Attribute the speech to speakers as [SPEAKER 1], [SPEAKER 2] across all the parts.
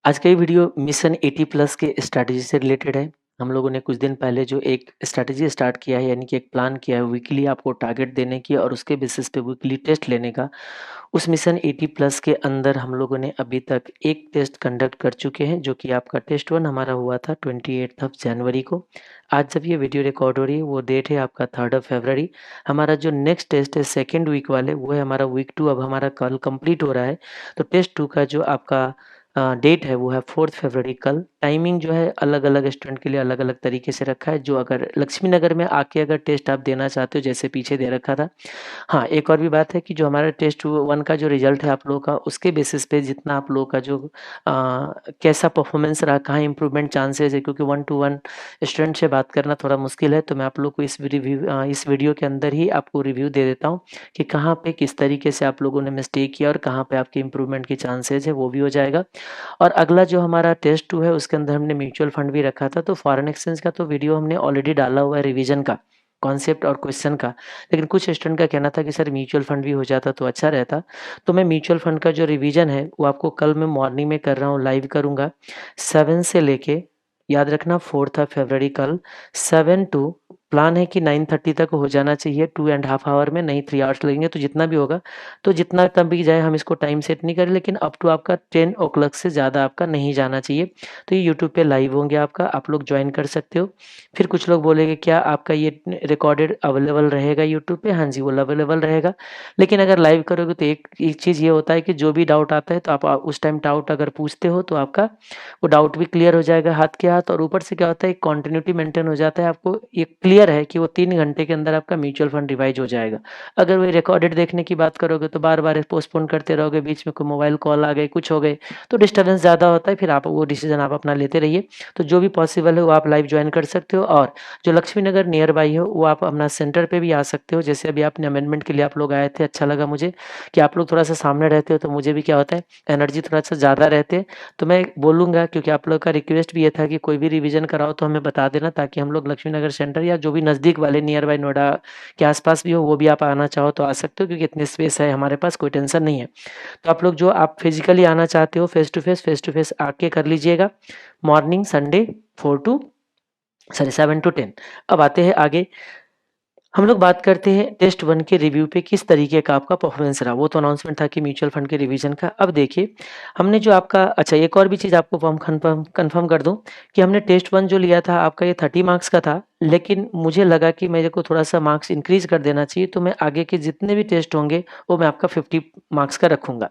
[SPEAKER 1] आज का ये वीडियो मिशन 80 प्लस के स्ट्रैटेजी से रिलेटेड है। हम लोगों ने कुछ दिन पहले जो एक स्ट्रैटेजी स्टार्ट किया है, यानी कि एक प्लान किया है वीकली आपको टारगेट देने की और उसके बेसिस पे वीकली टेस्ट लेने का। उस मिशन 80 प्लस के अंदर हम लोगों ने अभी तक एक टेस्ट कंडक्ट कर चुके हैं, जो कि आपका टेस्ट 1 हमारा हुआ था 28 ऑफ जनवरी को। आज जब ये वीडियो रिकॉर्ड हो रही है वो डेट है आपका 3 ऑफ फरवरी। हमारा जो नेक्स्ट टेस्ट है सेकेंड वीक वाले, वो है हमारा वीक 2, अब हमारा कल कंप्लीट हो रहा है। तो टेस्ट 2 का जो आपका डेट है वो है 4 फरवरी कल। टाइमिंग जो है अलग-अलग स्टूडेंट के लिए अलग-अलग तरीके से रखा है। जो अगर लक्ष्मी नगर में आके अगर टेस्ट आप देना चाहते हो, जैसे पीछे दे रखा था। हाँ, एक और भी बात है कि जो हमारा टेस्ट 1 का जो रिजल्ट है आप लोगों का, उसके बेसिस पे जितना आप लोगों का जो कैसा परफॉर्मेंस रहा, कहाँ इम्प्रूवमेंट चांसेस है, क्योंकि 1 टू 1 स्टूडेंट से बात करना थोड़ा मुश्किल है। तो मैं आप लोग को इस वीडियो के अंदर ही आपको रिव्यू दे देता हूँ कि कहाँ पे किस तरीके से आप लोगों ने मिस्टेक किया और कहाँ पे आपके इम्प्रूवमेंट की चांसेस है, वो भी हो जाएगा। और अगला जो हमारा टेस्ट 2 है उसके अंदर हमने म्यूचुअल फंड भी रखा था। तो फॉरेन एक्सचेंज का तो वीडियो हमने ऑलरेडी डाला हुआ है, रिवीजन का, कॉन्सेप्ट और क्वेश्चन का। लेकिन कुछ स्टूडेंट का कहना था कि सर म्यूचुअल फंड भी हो जाता तो अच्छा रहता। तो मैं म्यूचुअल फंड का जो रिवीजन है वो आपको कल मैं मॉर्निंग में कर रहा हूँ, लाइव करूँगा 7 से लेके, याद रखना 4 फरवरी कल 7 टू, प्लान है कि 9:30 तक हो जाना चाहिए, 2.5 आवर में, नहीं 3 आवर्स लगेंगे। तो जितना भी होगा, तो जितना तब भी जाए, हम इसको टाइम सेट नहीं करें, लेकिन अप टू आपका 10 ओ क्लॉक से ज़्यादा आपका नहीं जाना चाहिए। तो ये यूट्यूब पे लाइव होंगे आपका, आप लोग ज्वाइन कर सकते हो। फिर कुछ लोग बोलेंगे क्या आपका ये रिकॉर्डेड अवेलेबल रहेगा यूट्यूब पे? हाँ जी, वो अवेलेबल रहेगा। लेकिन अगर लाइव करोगे तो एक चीज़ ये होता है कि जो भी डाउट आता है तो आप उस टाइम डाउट अगर पूछते हो तो आपका वो डाउट भी क्लियर हो जाएगा हाथ के हाथ। और ऊपर से क्या होता है, कंटिन्यूटी मेंटेन हो जाता है। आपको ये क्लियर है कि वो 3 घंटे के अंदर आपका म्यूचुअल फंड रिवाइज हो जाएगा। अगर वही रिकॉर्डेड देखने की बात करोगे तो बार बार पोस्टपोन करते रहोगे, बीच में कोई मोबाइल कॉल आ गए, कुछ हो गए, तो डिस्टर्बेंस ज़्यादा होता है। फिर आप वो डिसीजन आप अपना लेते रहिए। तो जो भी पॉसिबल है वो आप लाइव ज्वाइन कर सकते हो। और जो लक्ष्मी नगर नियर बाई हो वो आप अपना सेंटर पे भी आ सकते हो। जैसे अभी आपने अमेंडमेंट के लिए आप लोग आए थे, अच्छा लगा मुझे कि आप लोग थोड़ा सा सामने रहते हो, तो मुझे भी क्या होता है, एनर्जी थोड़ा सा ज़्यादा रहते हैं। तो मैं बोलूँगा, क्योंकि आप लोग का रिक्वेस्ट भी ये था कि कोई भी रिवीजन कराओ तो हमें बता देना, ताकि हम लोग लक्ष्मी नगर सेंटर या जो भी नज़दीक वाले नियर बाई नोएडा के आसपास भी हो, वो भी आप आना चाहो तो आ सकते हो, क्योंकि इतनी स्पेस है हमारे पास, कोई टेंशन नहीं है। तो आप लोग जो आप फिजिकली आना चाहते हो फेस टू फेस आके कर लीजिएगा, मॉर्निंग संडे 7 टू 10। अब आते हैं आगे, हम लोग बात करते हैं टेस्ट 1 के रिव्यू पे, किस तरीके का आपका परफॉर्मेंस रहा। वो तो अनाउंसमेंट था कि म्यूचुअल फंड के रिवीजन का। अब देखिए, हमने जो आपका, अच्छा एक और भी चीज़ आपको फॉर्म कंफर्म कर दूं कि हमने टेस्ट 1 जो लिया था आपका, ये 30 मार्क्स का था। लेकिन मुझे लगा कि मेरे को थोड़ा सा मार्क्स इंक्रीज कर देना चाहिए, तो मैं आगे के जितने भी टेस्ट होंगे वो मैं आपका 50 मार्क्स का रखूंगा।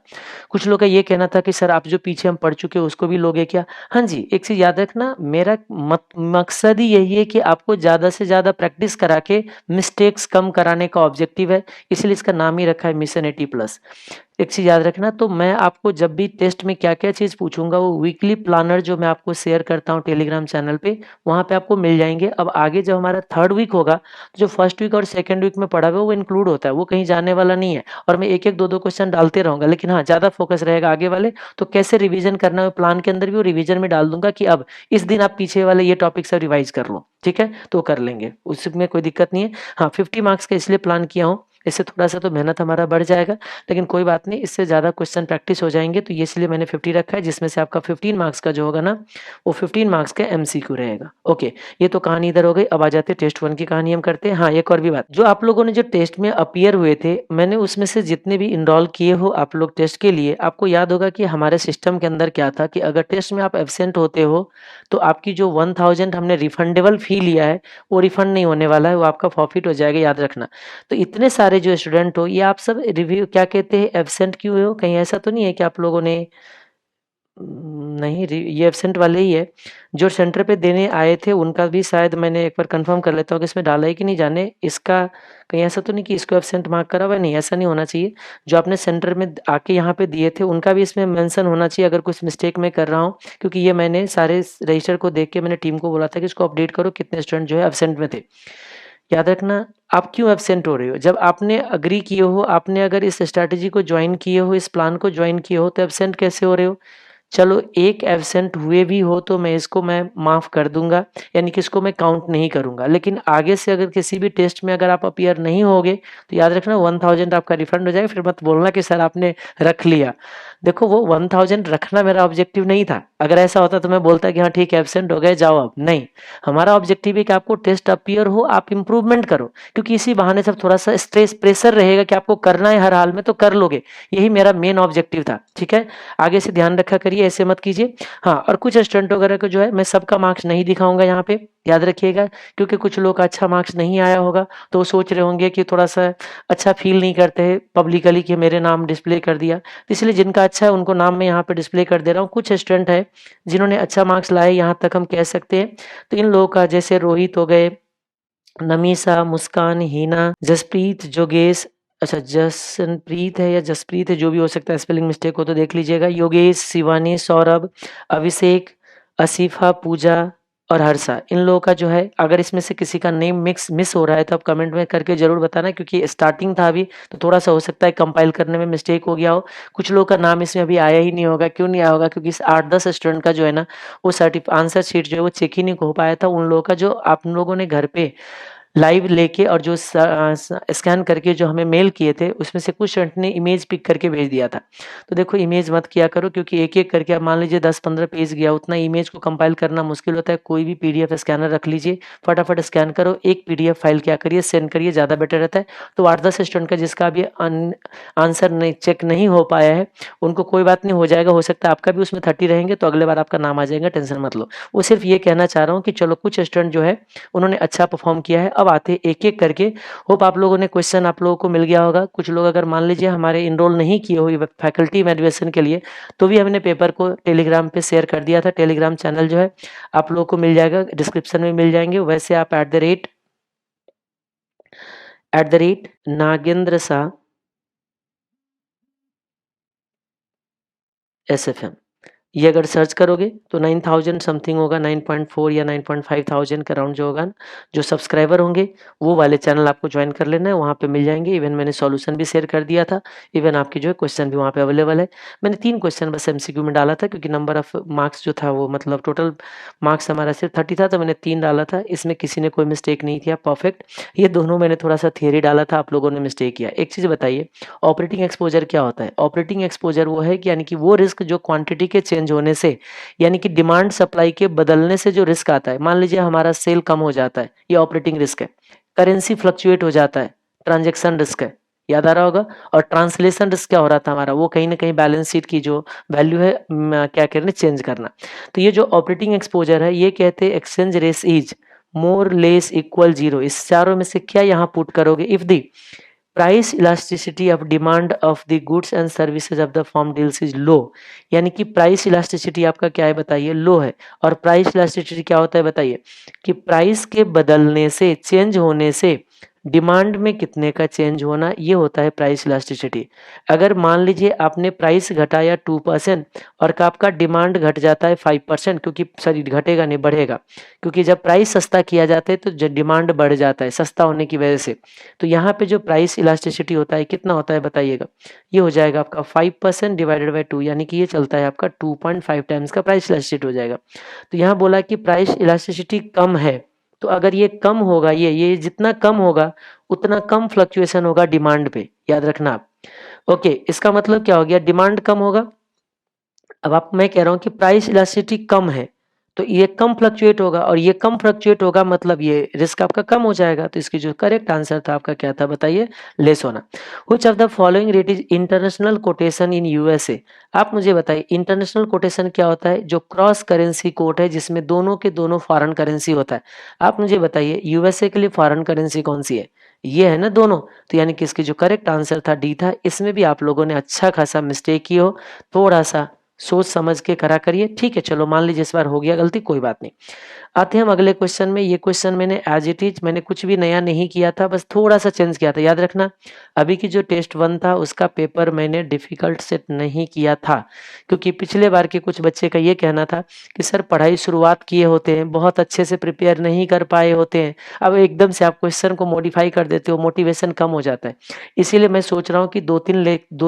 [SPEAKER 1] कुछ लोग का ये कहना था कि सर आप जो पीछे हम पढ़ चुके हो उसको भी लोगे क्या? हाँ जी, एक चीज़ याद रखना, मेरा मकसद ही यही है कि आपको ज़्यादा से ज़्यादा प्रैक्टिस करा के मिस्टेक्स कम कराने का ऑब्जेक्टिव है। इसलिए इसका नाम ही रखा है मिशन 80 प्लस। एक चीज़ याद रखना, तो मैं आपको जब भी टेस्ट में क्या-क्या चीज़ पूछूँगा, वो वीकली प्लानर जो मैं आपको शेयर करता हूँ टेलीग्राम चैनल पे, वहाँ पे आपको मिल जाएँगे। अब आगे जब हमारा 3rd वीक होगा, तो जो फर्स्ट वीक और सेकंड वीक में पढ़ा हुआ है वो इंक्लूड होता है, वो कहीं जाने वाला नहीं है। और मैं एक-एक, दो-दो क्वेश्चन डालते रहूँगा, लेकिन हाँ, ज़्यादा फोकस रहेगा आगे वाले। तो कैसे रिवीजन करना है, प्लान के अंदर भी वो रिवीजन में डाल दूँगा कि अब इस दिन आप पीछे वाले ये टॉपिक सब रिवाइज़ कर लो, ठीक है? तो कर लेंगे, उसमें कोई दिक्कत नहीं है। हाँ, 50 मार्क्स का इसलिए प्लान किया हूँ, इससे थोड़ा-सा तो मेहनत हमारा बढ़ जाएगा, लेकिन कोई बात नहीं, इससे ज़्यादा क्वेश्चन प्रैक्टिस हो जाएँगे, तो ये इसलिए मैंने 50 रखा है, जिसमें से आपका 15 मार्क्स का जो होगा ना, वो 15 मार्क्स का एमसीक्यू रहेगा। ओके, ये तो कहानी इधर हो गई। अब आ जाते हैं टेस्ट 1 की कहानी हम करते हैं। हाँ, एक और भी बात, जो आप लोगों ने जो टेस्ट में अपीयर हुए थे, मैंने उसमें से जितने भी एनरोल किए हो आप लोग टेस्ट के लिए, आपको याद होगा कि हमारे सिस्टम के अंदर क्या था कि अगर टेस्ट में आप एब्सेंट होते हो, तो आपकी जो 1000 हमने रिफंडेबल फी लिया है, वो रिफंड नहीं होने वाला है, वो आपका फॉरफिट हो जाएगा, याद रखना। तो इतने सारे जो स्टूडेंट हो, ये आप सब रिव्यू क्या कहते हैं, एब्सेंट क्यों हो? कहीं ऐसा तो नहीं है कि आप लोगों ने नहीं, ये एब्सेंट वाले ही है। जो सेंटर पे देने आए थे उनका भी शायद मैंने एक बार कंफर्म कर लेता हूँ कि इसमें डाला है कि नहीं, जाने इसका कहीं ऐसा तो नहीं कि इसको एब्सेंट मार्क करा हुआ है? नहीं, ऐसा नहीं होना चाहिए। जो आपने सेंटर में आके यहाँ पे दिए थे उनका भी इसमें मेंशन होना चाहिए, अगर कुछ मिस्टेक मैं कर रहा हूँ, क्योंकि ये मैंने सारे रजिस्टर को देख के मैंने टीम को बोला था कि इसको अपडेट करो, कितने स्टूडेंट जो है एब्सेंट में थे। याद रखना, आप क्यों एब्सेंट हो रहे हो? जब आपने एग्री किए हो, आपने अगर इस स्ट्रैटेजी को ज्वाइन किए हो, इस प्लान को ज्वाइन किए हो, तो एब्सेंट कैसे हो रहे हो? चलो एक एब्सेंट हुए भी हो तो मैं माफ़ कर दूँगा, यानी कि इसको मैं काउंट नहीं करूँगा। लेकिन आगे से अगर किसी भी टेस्ट में अगर आप अपीयर नहीं होगे, तो याद रखना 1000 आपका रिफंड हो जाएगा, फिर मत बोलना कि सर आपने रख लिया। देखो वो 1000 रखना मेरा ऑब्जेक्टिव नहीं था। अगर ऐसा होता तो मैं बोलता कि हाँ ठीक है एब्सेंट हो गए जाओ अब, नहीं। हमारा ऑब्जेक्टिव है कि आपको टेस्ट अपीयर हो, आप इम्प्रूवमेंट करो, क्योंकि इसी बहाने से थोड़ा-सा स्ट्रेस प्रेशर रहेगा कि आपको करना है हर हाल में तो कर लोगे। यही मेरा मेन ऑब्जेक्टिव था, ठीक है? आगे से ध्यान रखा करिए, ऐसे मत कीजिए। हाँ, और कुछ स्टूडेंट वगैरह को जो है मैं सबका मार्क्स नहीं दिखाऊँगा यहाँ पे, याद रखिएगा, क्योंकि कुछ लोग का अच्छा मार्क्स नहीं आया होगा, तो वो सोच रहे होंगे कि थोड़ा-सा अच्छा फ़ील नहीं करते हैं पब्लिकली कि मेरे नाम डिस्प्ले कर दिया। तो इसलिए जिनका अच्छा है उनको नाम मैं यहाँ पे डिस्प्ले कर दे रहा हूँ। कुछ स्टूडेंट है जिन्होंने अच्छा मार्क्स लाए, यहाँ तक हम कह सकते हैं। तो इन लोगों का जैसे रोहित हो गए, नमीसा, मुस्कान, हिना, जसप्रीत, जोगेश, अच्छा जसनप्रीत है या जसप्रीत है, जो भी हो सकता है, स्पेलिंग मिस्टेक हो तो देख लीजिएगा। योगेश, शिवानी, सौरभ, अभिषेक, असीफा, पूजा और हर्षा, इन लोगों का जो है अगर इसमें से किसी का नेम मिस हो रहा है तो आप कमेंट में करके ज़रूर बताना, क्योंकि स्टार्टिंग था अभी, तो थोड़ा-सा हो सकता है कंपाइल करने में मिस्टेक हो गया हो। कुछ लोगों का नाम इसमें अभी आया ही नहीं होगा, क्यों नहीं आया होगा? क्योंकि इस 8-10 स्टूडेंट का जो है ना, वो आंसर शीट जो है वो चेक ही नहीं हो पाया था। उन लोगों का जो आप लोगों ने घर पे लाइव लेके और जो स्कैन करके जो हमें मेल किए थे, उसमें से कुछ स्टूडेंट ने इमेज पिक करके भेज दिया था। तो देखो इमेज मत किया करो, क्योंकि एक-एक करके अब मान लीजिए 10-15 पेज गया, उतना इमेज को कंपाइल करना मुश्किल होता है। कोई भी पीडीएफ स्कैनर रख लीजिए, फटाफट स्कैन करो, एक पीडीएफ फाइल क्या करिए सेंड करिए, ज़्यादा बेटर रहता है। तो 8-10 स्टूडेंट का जिसका अभी आंसर नहीं चेक नहीं हो पाया है, उनको कोई बात नहीं, हो जाएगा। हो सकता है आपका भी उसमें 30 रहेंगे तो अगले बार आपका नाम आ जाएगा, टेंशन मत लो। वो सिर्फ ये कहना चाह रहा हूँ कि चलो कुछ स्टूडेंट जो है उन्होंने अच्छा परफॉर्म किया है। अब आते एक-एक करके, होप आप लोगों ने क्वेश्चन आप लोगों को मिल गया होगा। कुछ लोग अगर मान लीजिए हमारे एनरोल नहीं किए हो फैकल्टी इवैल्यूएशन के लिए, तो भी हमने पेपर को टेलीग्राम पे शेयर कर दिया था। टेलीग्राम चैनल जो है आप लोगों को मिल जाएगा, डिस्क्रिप्शन में मिल जाएँगे। वैसे आप @ नागेंद्र शाह SFM, ये अगर सर्च करोगे तो 9000 समथिंग होगा, 9.4 या 9.5 के अराउंड जो होगा, जो सब्सक्राइबर होंगे वो वाले चैनल आपको ज्वाइन कर लेना है, वहाँ पे मिल जाएँगे। इवन मैंने सॉल्यूशन भी शेयर कर दिया था, इवन आपकी जो है क्वेश्चन भी वहाँ पे अवेलेबल है। मैंने 3 क्वेश्चन बस एमसीक्यू में डाला था, क्योंकि नंबर ऑफ मार्क्स जो था वो मतलब टोटल मार्क्स हमारा सिर्फ 30 था, तो मैंने 3 डाला था। इसमें किसी ने कोई मिस्टेक नहीं किया, परफेक्ट। ये दोनों मैंने थोड़ा-सा थियरी डाला था, आप लोगों ने मिस्टेक किया। एक चीज़ बताइए, ऑपरेटिंग एक्सपोज़र क्या होता है? ऑपरेटिंग एक्सपोज़र वो है कि यानी कि वो रिस्क जो क्वांटिटी के चेंज होने से, यानी कि डिमांड सप्लाई के बदलने से जो रिस्क आता है। मान लीजिए हमारा सेल कम हो जाता है, ये ऑपरेटिंग रिस्क है। करेंसी फ्लक्चुएट हो जाता है, ट्रांजैक्शन रिस्क है, याद आ रहा होगा। और ट्रांसलेशन रिस्क क्या हो रहा था हमारा, वो कहीं न कहीं बैलेंस शीट की जो वैल्यू है क्या कह रहे हैं, चेंज करना। तो ये जो ऑपरेटिंग एक्सपोज़र है, ये कहते हैं exchange rate is more less equal 0। इस चारों में से क्या यहाँ पुट करोगे? If the price elasticity of demand of the goods and services of the firm deals is low, यानी कि प्राइस इलास्टिसिटी आपका क्या है बताइए, लो है। और प्राइस इलास्टिसिटी क्या होता है बताइए, कि प्राइस के बदलने से, चेंज होने से डिमांड में कितने का चेंज होना, ये होता है प्राइस इलास्टिसिटी। अगर मान लीजिए आपने प्राइस घटाया 2% और का आपका डिमांड घट जाता है 5%, क्योंकि सॉरी घटेगा नहीं बढ़ेगा, क्योंकि जब प्राइस सस्ता किया जाता है तो डिमांड बढ़ जाता है सस्ता होने की वजह से। तो यहाँ पे जो प्राइस इलास्टिसिटी होता है कितना होता है बताइएगा, ये हो जाएगा आपका 5% डिवाइडेड बाय 2, यानी कि ये चलता है आपका 2.5 टाइम्स का प्राइस इलास्टिसिटी हो जाएगा। तो यहाँ बोला कि प्राइस इलास्टिसिटी कम है, तो अगर ये कम होगा, ये जितना कम होगा उतना कम फ्लक्चुएशन होगा डिमांड पे, याद रखना आप। ओके, इसका मतलब क्या हो गया, डिमांड कम होगा। अब आप मैं कह रहा हूँ कि प्राइस इलास्टिसिटी कम है, तो ये कम फ्लक्चुएट होगा, और ये कम फ्लक्चुएट होगा मतलब ये रिस्क आपका कम हो जाएगा। तो इसकी जो करेक्ट आंसर था आपका क्या था बताइए, लेस होना। Which of the following rate is international quotation in USA? आप मुझे बताइए इंटरनेशनल कोटेशन क्या होता है? जो क्रॉस करेंसी कोट है, जिसमें दोनों के दोनों फॉरेन करेंसी होता है। आप मुझे बताइए यूएसए के लिए फॉरेन करेंसी कौन सी है? ये है ना दोनों। तो यानी कि इसकी जो करेक्ट आंसर था डी था। इसमें भी आप लोगों ने अच्छा खासा मिस्टेक की हो, थोड़ा सा सोच समझ के करा करिए, ठीक है। चलो मान लीजिए इस बार हो गया गलती, कोई बात नहीं। आते हैं हम अगले क्वेश्चन में। ये क्वेश्चन मैंने एज इट इज, मैंने कुछ भी नया नहीं किया था, बस थोड़ा सा चेंज किया था। याद रखना अभी की जो टेस्ट 1 था उसका पेपर मैंने डिफिकल्ट सेट नहीं किया था, क्योंकि पिछले बार के कुछ बच्चे का ये कहना था कि सर पढ़ाई शुरुआत किए होते हैं, बहुत अच्छे से प्रिपेयर नहीं कर पाए होते हैं, अब एकदम से आप क्वेश्चन को मॉडिफाई कर देते हो, मोटिवेशन कम हो जाता है। इसीलिए मैं सोच रहा हूँ कि दो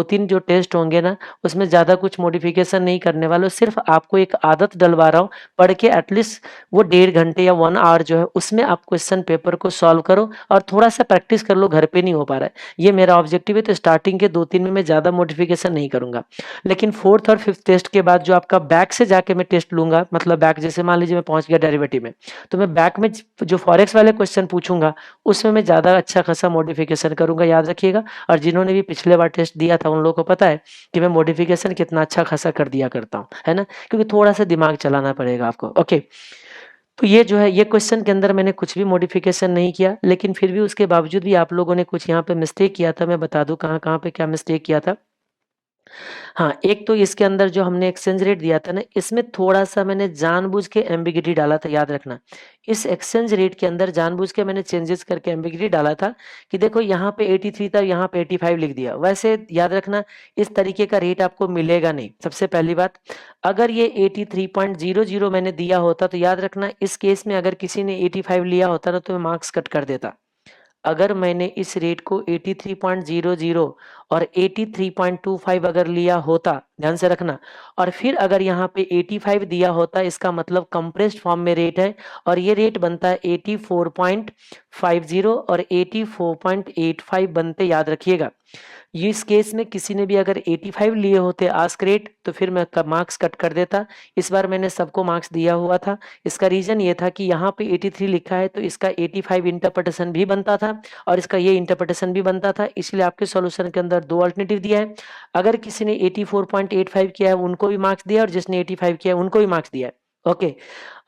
[SPEAKER 1] तीन जो टेस्ट होंगे ना, उसमें ज़्यादा कुछ मॉडिफिकेशन मॉडिफिकेशन नहीं करने वाला हूँ, सिर्फ आपको एक आदत डलवा रहा हूँ, पढ़ के एटलीस्ट वो 1.5 घंटे या 1 आवर जो है उसमें आप क्वेश्चन पेपर को सॉल्व करो और थोड़ा सा प्रैक्टिस कर लो, घर पे नहीं हो पा रहा है, ये मेरा ऑब्जेक्टिव है। तो स्टार्टिंग के 2-3 में मैं ज़्यादा मॉडिफिकेशन नहीं करूंगा, लेकिन 4th और 5th टेस्ट के बाद जो आपका बैक से जाके मैं टेस्ट लूंगा, मतलब बैक जैसे मान लीजिए मैं पहुंच गया डेरिवेटिव में, तो मैं बैक में जो फॉरेक्स वाले क्वेश्चन पूछूंगा उसमें मैं ज़्यादा अच्छा खासा मॉडिफिकेशन करूंगा, याद रखिएगा। और जिन्होंने भी पिछले बार टेस्ट दिया था उन लोगों को पता है कि मैं मॉडिफिकेशन कितना अच्छा खासा कर दिया करता हूँ, है ना, क्योंकि थोड़ा सा दिमाग चलाना पड़ेगा आपको। ओके, तो ये जो है ये क्वेश्चन के अंदर मैंने कुछ भी मॉडिफिकेशन नहीं किया, लेकिन फिर भी उसके बावजूद भी आप लोगों ने कुछ यहाँ पे मिस्टेक किया था। मैं बता दूं कहाँ कहाँ पे क्या मिस्टेक किया था। हाँ, एक तो इसके अंदर जो हमने एक्सचेंज रेट दिया था ना, इसमें थोड़ा-सा मैंने जानबूझ के एम्बिग्यूइटी डाला था, याद रखना। इस एक्सचेंज रेट के अंदर जानबूझ के मैंने चेंजेस करके एम्बिग्यूइटी डाला था कि देखो यहाँ पे 83 था, यहाँ पे 85 लिख दिया। वैसे याद रखना इस तरीके का रेट आपको मिलेगा नहीं। सबसे पहली बात, अगर ये 83.00 मैंने दिया होता तो याद रखना इस केस में अगर किसी ने 85 लिया होता ना तो मैं मार्क्स कट कर देता। अगर मैंने इस रेट को 83.00 और 83.25 अगर लिया होता, ध्यान से रखना, और फिर अगर यहाँ पे 85 दिया होता, इसका मतलब कंप्रेस्ड फॉर्म में रेट है और ये रेट बनता है 84.50 और 84.85 बनते, याद रखिएगा। इस केस में किसी ने भी अगर 85 लिए होते आस्क रेट तो फिर मैं मार्क्स कट कर देता। इस बार मैंने सबको मार्क्स दिया हुआ था। इसका रीजन ये था कि यहाँ पे 83 लिखा है तो इसका 85 इंटरप्रिटेशन भी बनता था और इसका ये इंटरप्रिटेशन भी बनता था, इसलिए आपके सॉल्यूशन के अंदर 2 अल्टरनेटिव दिया है। अगर किसी ने 84.85 किया है उनको भी मार्क्स दिया और जिसने 85 किया है उनको भी मार्क्स दिया है। ओके,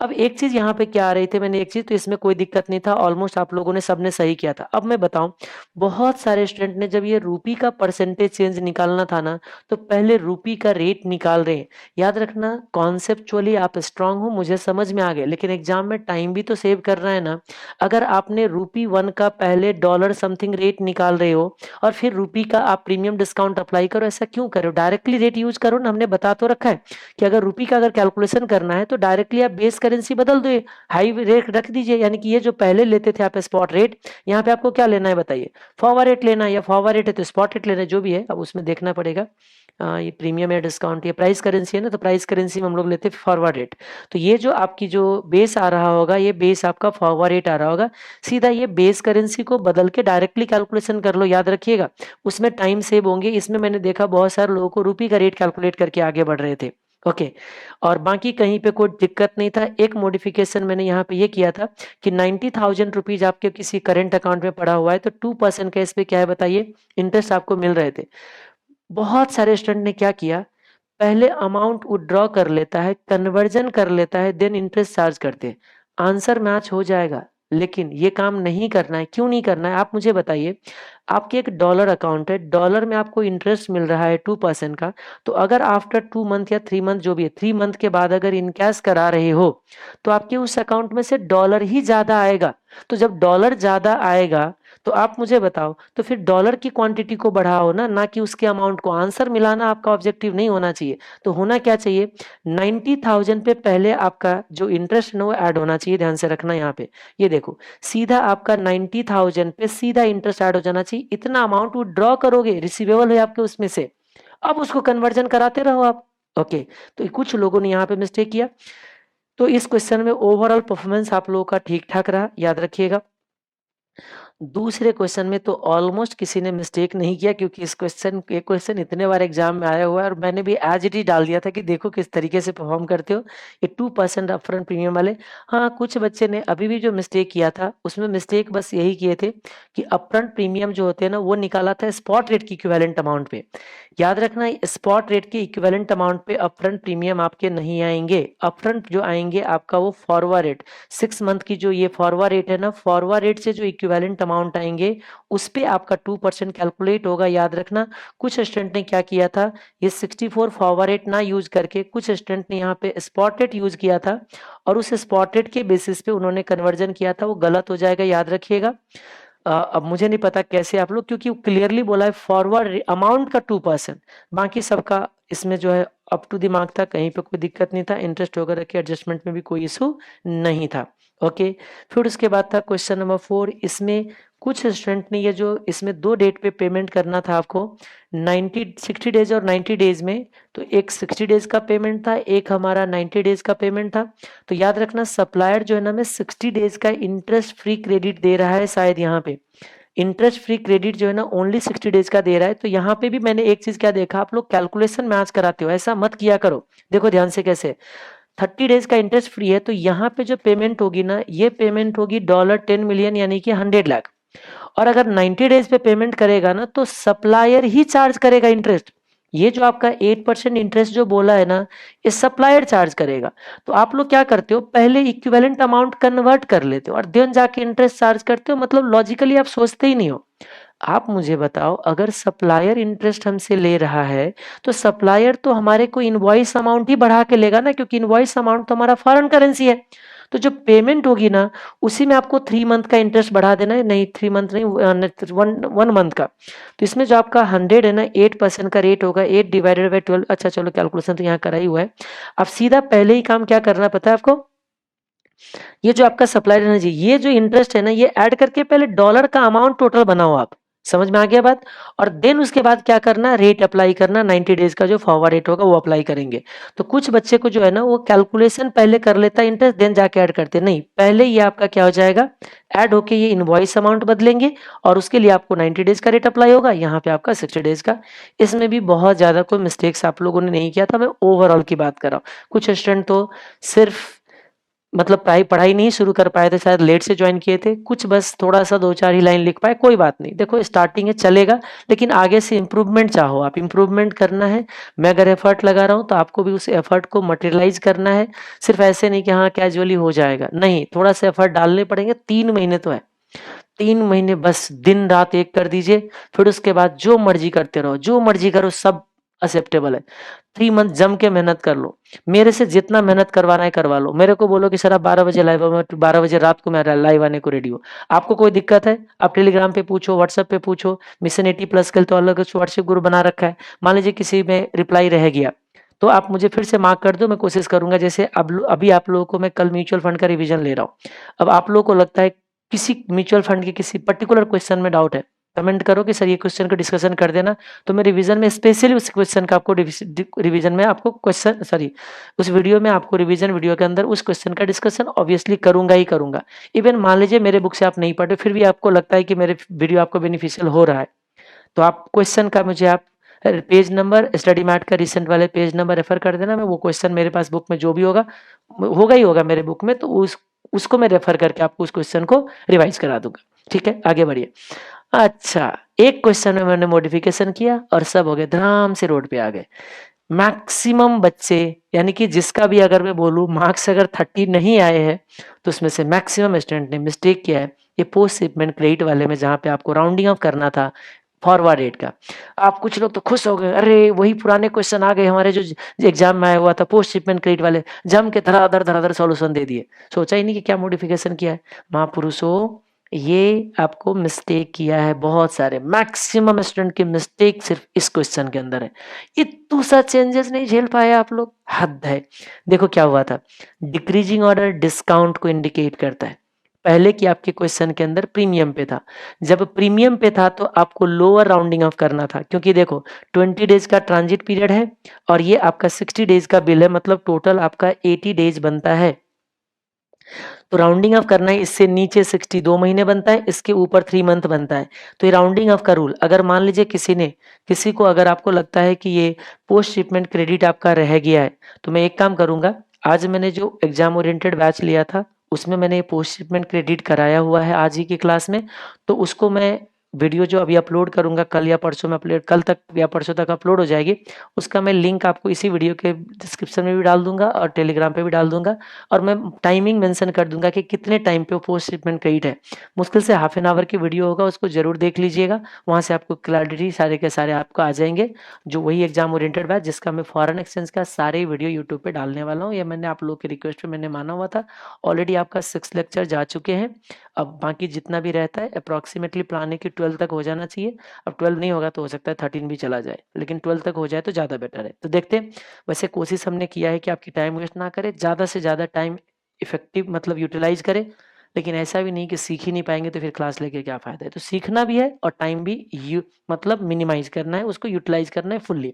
[SPEAKER 1] अब एक चीज यहाँ पे क्या आ रही थी, मैंने एक चीज, तो इसमें कोई दिक्कत नहीं था, ऑलमोस्ट आप लोगों ने सबने सही किया था। अब मैं बताऊं, बहुत सारे स्टूडेंट ने जब ये रूपी का परसेंटेज चेंज निकालना था ना तो पहले रूपी का रेट निकाल रहे हैं। याद रखना कॉन्सेप्चुअली आप स्ट्रांग हो, मुझे समझ में आ गया, लेकिन एग्जाम में टाइम भी तो सेव करना है ना। अगर आपने रूपी 1 का पहले डॉलर समथिंग रेट निकाल रहे हो और फिर रूपी का आप प्रीमियम डिस्काउंट अप्लाई करो, ऐसा क्यों करो, डायरेक्टली रेट यूज करो ना। हमने बता तो रखा है कि अगर रूपी का अगर कैलकुलेशन करना है तो डायरेक्टली आप बेस करेंसी बदल दो, हाई रेट रख दीजिए, यानी कि ये जो पहले लेते थे आप स्पॉट रेट, यहाँ पे आपको क्या लेना है बताइए, फॉरवर्ड रेट लेना है या फॉरवर्ड रेट है तो स्पॉट रेट लेना है, जो भी है अब उसमें देखना पड़ेगा। ये प्रीमियम या डिस्काउंट, ये प्राइस करेंसी है ना, तो प्राइस करेंसी में हम लोग लेते हैं फॉरवर्ड रेट। तो ये जो आपकी जो बेस आ रहा होगा ये बेस आपका फॉरवर्ड रेट आ रहा होगा, सीधा ये बेस करेंसी को बदल के डायरेक्टली कैलकुलेशन कर लो, याद रखिएगा, उसमें टाइम सेव होंगे। इसमें मैंने देखा बहुत सारे लोगों को रुपी का रेट कैलकुलेट करके आगे बढ़ रहे थे। ओके, और बाकी कहीं पे कोई दिक्कत नहीं था। एक मॉडिफिकेशन मैंने यहाँ पे ये किया था कि 90,000 रुपीज आपके किसी करंट अकाउंट में पड़ा हुआ है तो 2% का इस पे क्या है बताइए, इंटरेस्ट आपको मिल रहे थे। बहुत सारे स्टूडेंट ने क्या किया, पहले अमाउंट विड्रॉ कर लेता है, कन्वर्जन कर लेता है, देन इंटरेस्ट चार्ज करते हैं। आंसर मैच हो जाएगा, लेकिन ये काम नहीं करना है। क्यों नहीं करना है आप मुझे बताइए। आपके एक डॉलर अकाउंट है, डॉलर में आपको इंटरेस्ट मिल रहा है 2% का, तो अगर आफ्टर 2 मंथ या 3 मंथ जो भी है, 3 मंथ के बाद अगर इनकैश करा रहे हो तो आपके उस अकाउंट में से डॉलर ही ज्यादा आएगा। तो जब डॉलर ज्यादा आएगा तो आप मुझे बताओ, तो फिर डॉलर की क्वांटिटी को बढ़ाओ ना, ना कि उसके अमाउंट को। आंसर मिलाना आपका ऑब्जेक्टिव नहीं होना चाहिए। तो होना क्या चाहिए, 90,000 पे पहले आपका जो इंटरेस्ट है वो ऐड होना चाहिए, ध्यान से रखना यहाँ पे। ये देखो सीधा आपका 90,000 पे सीधा इंटरेस्ट ऐड हो जाना चाहिए। इतना अमाउंट विड्रॉ करोगे, रिसीवेबल है आपके उसमें से, अब उसको कन्वर्जन कराते रहो आप। ओके, तो कुछ लोगों ने यहाँ पे मिस्टेक किया। तो इस क्वेश्चन में ओवरऑल परफॉर्मेंस आप लोगों का ठीक ठाक रहा, याद रखिएगा। दूसरे क्वेश्चन में तो ऑलमोस्ट किसी ने मिस्टेक नहीं किया, क्योंकि इस क्वेश्चन ये क्वेश्चन इतने बार एग्जाम में आया हुआ है और मैंने भी एज इट इज डाल दिया था कि देखो किस तरीके से परफॉर्म करते हो ये 2% अपफ्रंट प्रीमियम वाले। हाँ, कुछ बच्चे ने अभी भी जो मिस्टेक किया था उसमें मिस्टेक बस यही किए थे कि अपफ्रंट प्रीमियम जो होते हैं ना वो निकाला था स्पॉट रेट की इक्विवेलेंट अमाउंट पे। याद रखना स्पॉट रेट के इक्विवेलेंट अमाउंट पे अपफ्रंट प्रीमियम आपके नहीं आएंगे। अपफ्रंट जो आएंगे आपका वो फॉरवर्ड रेट, 6 मंथ की जो ये फॉरवर्ड रेट है ना, फॉरवर्ड रेट से जो इक्विवेलेंट अमाउंट आएंगे उस पे आपका 2% कैलकुलेट होगा, याद रखना। कुछ स्टूडेंट ने क्या किया था, ये 64 फॉरवर्ड रेट ना यूज करके कुछ स्टूडेंट ने यहाँ पे स्पॉट रेट यूज किया था और उस स्पॉट रेट के बेसिस पे उन्होंने कन्वर्जन किया था, वो गलत हो जाएगा, याद रखिएगा। अब मुझे नहीं पता कैसे आप लोग, क्योंकि क्लियरली बोला है फॉरवर्ड अमाउंट का 2%, बाकी सबका इसमें जो है अप टू दिमाग था, कहीं पे कोई दिक्कत नहीं था, इंटरेस्ट वगैरह के एडजस्टमेंट में भी कोई इशू नहीं था। ओके। फिर उसके बाद था क्वेश्चन नंबर 4। इसमें कुछ स्टूडेंट ने ये जो इसमें 2 डेट पे पेमेंट करना था आपको, 60 डेज और 90 डेज में। तो एक 60 डेज का पेमेंट था, एक हमारा 90 डेज का पेमेंट था। तो याद रखना सप्लायर जो है ना हमें 60 डेज का इंटरेस्ट फ्री क्रेडिट दे रहा है, शायद यहाँ पे इंटरेस्ट फ्री क्रेडिट जो है ना ओनली 60 डेज का दे रहा है। तो यहाँ पे भी मैंने एक चीज क्या देखा, आप लोग कैलकुलेशन मैच कराते हो, ऐसा मत किया करो। देखो ध्यान से कैसे, 30 डेज का इंटरेस्ट फ्री है, तो यहाँ पे जो पेमेंट होगी ना, ये पेमेंट होगी $10 मिलियन यानी कि 100 लाख। और अगर 90 डेज पे पेमेंट करेगा ना तो सप्लायर ही चार्ज करेगा इंटरेस्ट। ये जो आपका 8% इंटरेस्ट जो बोला है ना, ये सप्लायर चार्ज करेगा। तो आप लोग क्या करते हो, पहले इक्विवेलेंट अमाउंट कन्वर्ट कर लेते हो और देन जाके इंटरेस्ट चार्ज करते हो। मतलब लॉजिकली आप सोचते ही नहीं हो। आप मुझे बताओ, अगर सप्लायर इंटरेस्ट हमसे ले रहा है तो सप्लायर तो हमारे को इनवॉइस अमाउंट ही बढ़ा के लेगा ना, क्योंकि इनवॉइस अमाउंट तो हमारा फॉरेन करेंसी है। तो जो पेमेंट होगी ना, उसी में आपको 3 मंथ का इंटरेस्ट बढ़ा देना है। नहीं 3 मंथ नहीं, वन मंथ का। तो इसमें जो आपका 100 है ना, 8% का रेट होगा, 8 डिवाइडेड बाई 12। अच्छा चलो कैलकुलेशन तो यहाँ करा ही हुआ है। अब सीधा पहले ही काम क्या करना पता है आपको, ये जो आपका सप्लायर एनर्जी, ये जो इंटरेस्ट है ना, ये ऐड करके पहले डॉलर का अमाउंट टोटल बनाओ आप। समझ में आ गया बात। और देन उसके बाद क्या करना, रेट अप्लाई करना, 90 डेज का जो फॉरवर्ड रेट होगा वो अप्लाई करेंगे। तो कुछ बच्चे को जो है ना वो कैलकुलेशन पहले कर लेता है इंटरेस्ट, देन जाके ऐड करते नहीं, पहले ये आपका क्या हो जाएगा, ऐड होके ये इनवॉइस अमाउंट बदलेंगे और उसके लिए आपको 90 डेज का रेट अप्लाई होगा, यहाँ पे आपका 60 डेज का। इसमें भी बहुत ज्यादा कोई मिस्टेक्स आप लोगों ने नहीं किया था, मैं ओवरऑल की बात कर रहा हूँ। कुछ स्टूडेंट तो सिर्फ मतलब पढ़ाई नहीं शुरू कर पाए थे, शायद लेट से ज्वाइन किए थे, कुछ बस थोड़ा सा 2-4 ही लाइन लिख पाए। कोई बात नहीं, देखो स्टार्टिंग है चलेगा, लेकिन आगे से इंप्रूवमेंट चाहो, आप इंप्रूवमेंट करना है। मैं अगर एफर्ट लगा रहा हूँ तो आपको भी उस एफर्ट को मटेरियलाइज करना है। सिर्फ ऐसे नहीं कि हाँ कैजुअली हो जाएगा, नहीं, थोड़ा सा एफर्ट डालने पड़ेंगे। 3 महीने तो है, 3 महीने बस दिन रात एक कर दीजिए। फिर उसके बाद जो मर्जी करते रहो, जो मर्जी करो, सब एक्सेप्टेबल है। 3 मंथ जम के मेहनत कर लो, मेरे से जितना मेहनत करवाना है करवा लो। मेरे को बोलो कि सर आप 12 बजे लाइव, 12 बजे रात को मैं लाइव आने को रेडी हूँ। आपको कोई दिक्कत है, आप टेलीग्राम पे पूछो, व्हाट्सएप पे पूछो। मिशन 80+ के लिए तो अलग व्हाट्सएप ग्रुप बना रखा है। मान लीजिए किसी में रिप्लाई रह गया तो आप मुझे फिर से मार्क कर दो, मैं कोशिश करूंगा। जैसे अब अभी आप लोगों को मैं कल म्यूचुअल फंड का रिवीजन ले रहा हूँ। अब आप लोगों को लगता है किसी म्यूचुअल फंड के किसी पर्टिकुलर क्वेश्चन में डाउट है, कमेंट करो कि सर ये क्वेश्चन को डिस्कशन कर देना। तो मैं रिवीजन में स्पेशली उस क्वेश्चन का आपको रिवीजन में आपको क्वेश्चन सॉरी उस वीडियो में आपको रिवीजन वीडियो के अंदर उस क्वेश्चन का डिस्कशन ऑब्वियसली करूंगा ही करूंगा। इवन मान लीजिए मेरे बुक से आप नहीं पढ़े, फिर भी आपको लगता है कि मेरे वीडियो आपको बेनिफिशियल हो रहा है, तो आप क्वेश्चन का मुझे आप पेज नंबर, स्टडी मैट का रिसेंट वाले पेज नंबर रेफर कर देना। मैं वो क्वेश्चन मेरे पास बुक में जो भी होगा होगा ही होगा मेरे बुक में, तो उसको मैं रेफर करके आपको उस क्वेश्चन को रिवाइज करा दूंगा। ठीक है, आगे बढ़िए। अच्छा, एक क्वेश्चन में मैंने मॉडिफिकेशन किया और सब हो गए, धड़ाम से रोड पे आ गए। मैक्सिमम बच्चे, यानी कि जिसका भी अगर मैं बोलूं मार्क्स अगर 30 नहीं आए हैं, तो उसमें से मैक्सिमम स्टूडेंट ने मिस्टेक किया है ये पोस्ट शिपमेंट क्रेडिट वाले में, जहां पे आपको राउंडिंग ऑफ करना था फॉरवर्ड रेट का। आप कुछ लोग तो खुश हो गए, अरे वही पुराने क्वेश्चन आ गए हमारे जो एग्जाम में आया हुआ था, पोस्ट शिपमेंट क्रेडिट वाले, जम के धराधर सॉल्यूशन दे दिए। सोचा ही नहीं कि क्या मॉडिफिकेशन किया है। महापुरुषों, ये आपको मिस्टेक किया है, बहुत सारे मैक्सिमम स्टूडेंट की मिस्टेक सिर्फ इस क्वेश्चन के अंदर है। इतना सा चेंजेस नहीं झेल पाए आप लोग, हद है। देखो क्या हुआ था, डिक्रीजिंग ऑर्डर डिस्काउंट को इंडिकेट करता है। पहले की आपके क्वेश्चन के अंदर प्रीमियम पे था, जब प्रीमियम पे था तो आपको लोअर राउंडिंग ऑफ करना था, क्योंकि देखो 20 डेज का ट्रांजिट पीरियड है और ये आपका 60 डेज का बिल है, मतलब टोटल आपका 80 डेज बनता है। तो राउंडिंग ऑफ करना है, इससे नीचे 62 महीने बनता है, इसके ऊपर 3 मंथ बनता है। तो ये राउंडिंग ऑफ का रूल, अगर मान लीजिए किसी को अगर आपको लगता है कि ये पोस्ट शिपमेंट क्रेडिट आपका रह गया है, तो मैं एक काम करूंगा, आज मैंने जो एग्जाम ओरिएंटेड बैच लिया था उसमें मैंने ये पोस्ट शिपमेंट क्रेडिट कराया हुआ है आज ही की क्लास में। तो उसको मैं वीडियो जो अभी अपलोड करूंगा कल या परसों में अपलोड, कल तक या परसों तक अपलोड हो जाएगी, उसका मैं लिंक आपको इसी वीडियो के डिस्क्रिप्शन में भी डाल दूंगा और टेलीग्राम पे भी डाल दूंगा। और मैं टाइमिंग मेंशन कर दूंगा कि कितने टाइम पे वो पोस्ट शिपमेंट क्रेडिट है। मुश्किल से हाफ एन आवर की वीडियो होगा, उसको जरूर देख लीजिएगा, वहां से आपको क्लैरिटी सारे के सारे आपको आ जाएंगे। जो वही एग्जाम ओरिएंटेड बैच जिसका मैं फॉरेन एक्सचेंज का सारे वीडियो यूट्यूब पे डालने वाला हूँ, ये मैंने आप लोग की रिक्वेस्ट पे मैंने माना हुआ था। ऑलरेडी आपका 6 लेक्चर जा चुके हैं, अब बाकी जितना भी रहता है अप्रॉक्सीमेटली प्लान है कि 12 तक हो जाना चाहिए। अब 12 नहीं होगा तो हो सकता है 13 भी चला जाए, लेकिन 12 तक हो जाए तो ज़्यादा बेटर है। तो देखते हैं, वैसे कोशिश हमने किया है कि आपकी टाइम वेस्ट ना करें, ज़्यादा से ज़्यादा टाइम इफेक्टिव मतलब यूटिलाइज करें, लेकिन ऐसा भी नहीं कि सीख ही नहीं पाएंगे तो फिर क्लास लेके क्या फायदा है। तो सीखना भी है और टाइम भी मतलब मिनिमाइज करना है, उसको यूटिलाइज करना है फुल्ली।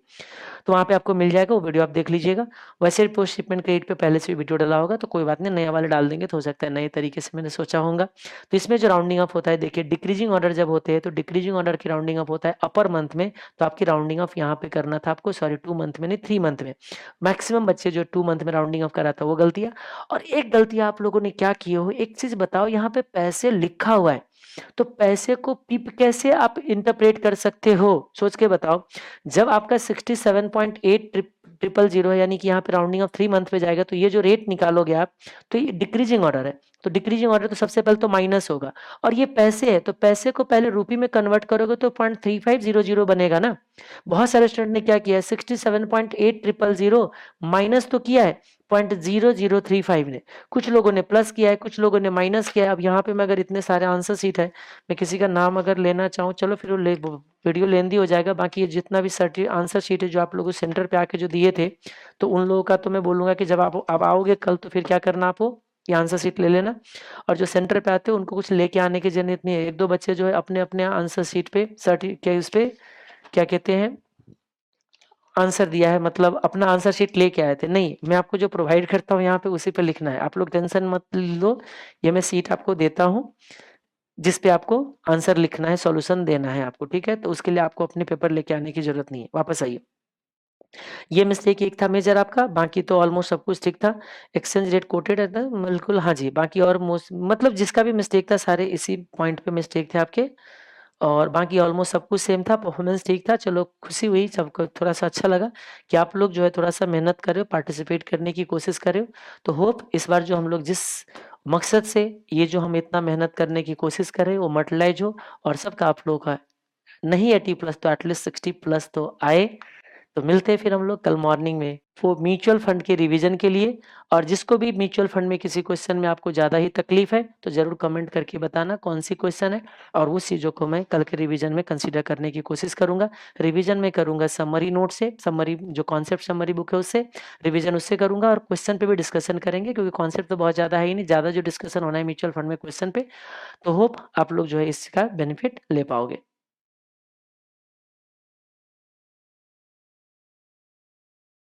[SPEAKER 1] तो वहाँ पे आपको मिल जाएगा, वो वीडियो आप देख लीजिएगा। वैसे पोस्ट शिपमेंट क्रेडिट पे पहले से भी वीडियो डाला होगा, तो कोई बात नहीं, नया वाले डाल देंगे तो हो सकता है नए तरीके से मैंने सोचा होगा। तो इसमें जो राउंडिंग अप होता है, देखिए डिक्रीजिंग ऑर्डर जब होते हैं तो डिक्रीजिंग ऑर्डर की राउंडिंग अप होता है अपर मंथ में, तो आपकी राउंडिंग अप यहाँ पे करना था आपको, सॉरी 2 मंथ में नहीं 3 मंथ में। मैक्सिमम बच्चे जो 2 मंथ में राउंडिंग अप करा था वो गलतियां। और एक गलती आप लोगों ने क्या किए हो, एक चीज बताओ, यहाँ पे पैसे लिखा हुआ है, तो पैसे को पिप कैसे आप इंटरप्रेट कर सकते हो, सोच के बताओ। जब आपका 67.8 ट्रिपल जीरो है, यानी कि यहाँ पे राउंडिंग ऑफ 3 मंथ पे जाएगा, तो ये जो रेट निकालोगे आप, तो ये डिक्रीजिंग ऑर्डर है, तो डिक्रीजिंग ऑर्डर तो सबसे पहले तो माइनस होगा। और ये पैसे है, तो पैसे को पहले रुपये में कन्वर्ट करोगे तो 0.3500 बनेगा ना। बहुत सारे स्टूडेंट ने क्या किया है, 67.8 ट्रिपल जीरो माइनस तो किया है 0.0035 ने, कुछ लोगों ने प्लस किया है, कुछ लोगों ने माइनस किया है। अब यहाँ पे मैं अगर इतने सारे आंसर शीट है, मैं किसी का नाम अगर लेना चाहूँ, चलो फिर वीडियो लेंदी हो जाएगा। बाकी ये जितना भी आंसर शीट है जो आप लोगों सेंटर पे आके जो दिए थे, तो उन लोगों का तो मैं बोलूंगा कि जब आप आओगे कल, तो फिर क्या करना, आपको ये आंसर शीट ले लेना। और जो सेंटर पे आते हैं उनको कुछ लेके आने की जरूरत नहीं है। एक दो बच्चे जो है अपने अपने आंसर शीट पे सर्टिफिकेट, उस पे क्या कहते हैं, आंसर दिया है, मतलब अपना आंसर शीट लेके आए थे। नहीं, मैं आपको जो प्रोवाइड करता हूँ यहाँ पे उसी पे लिखना है, आप लोग टेंशन मत लो। ये मैं सीट आपको देता हूँ जिस पे आपको आंसर लिखना है, सॉल्यूशन देना है आपको, ठीक है। तो उसके लिए आपको अपने पेपर लेके आने की जरूरत नहीं है। वापस आइए, ये मिस्टेक एक था मेजर आपका, बाकी तो ऑलमोस्ट सब कुछ ठीक था। एक्सचेंज रेट कोटेड है ना, बिल्कुल हाँ जी। बाकी और मोस्ट मतलब जिसका भी मिस्टेक था, सारे इसी पॉइंट पे मिस्टेक थे आपके, और बाकी ऑलमोस्ट सब कुछ सेम था। परफॉर्मेंस ठीक था, चलो खुशी हुई, सबको थोड़ा सा अच्छा लगा कि आप लोग जो है थोड़ा सा मेहनत कर रहे हो, पार्टिसिपेट करने की कोशिश कर रहे हो। तो होप इस बार जो हम लोग जिस मकसद से ये जो हम इतना मेहनत करने की कोशिश कर रहे हैं वो मटलाइज हो, और सबका आप लोग का नहीं 80+ तो एटलीस्ट 60+ तो आए। तो मिलते हैं फिर हम लोग कल मॉर्निंग में वो म्यूचुअल फंड के रिवीजन के लिए। और जिसको भी म्यूचुअल फंड में किसी क्वेश्चन में आपको ज़्यादा ही तकलीफ है, तो जरूर कमेंट करके बताना कौन सी क्वेश्चन है, और उस चीज़ों को मैं कल के रिवीजन में कंसीडर करने की कोशिश करूंगा। रिवीजन में करूंगा समरी नोट से, समरी जो कॉन्सेप्ट समरी बुक है उससे रिवीजन उससे करूंगा, और क्वेश्चन पे भी डिस्कशन करेंगे, क्योंकि कॉन्सेप्ट तो बहुत ज़्यादा है ही नहीं, ज़्यादा जो डिस्कशन होना है म्यूचुअल फंड में क्वेश्चन पे। तो होप आप लोग जो है इसका बेनिफिट ले पाओगे।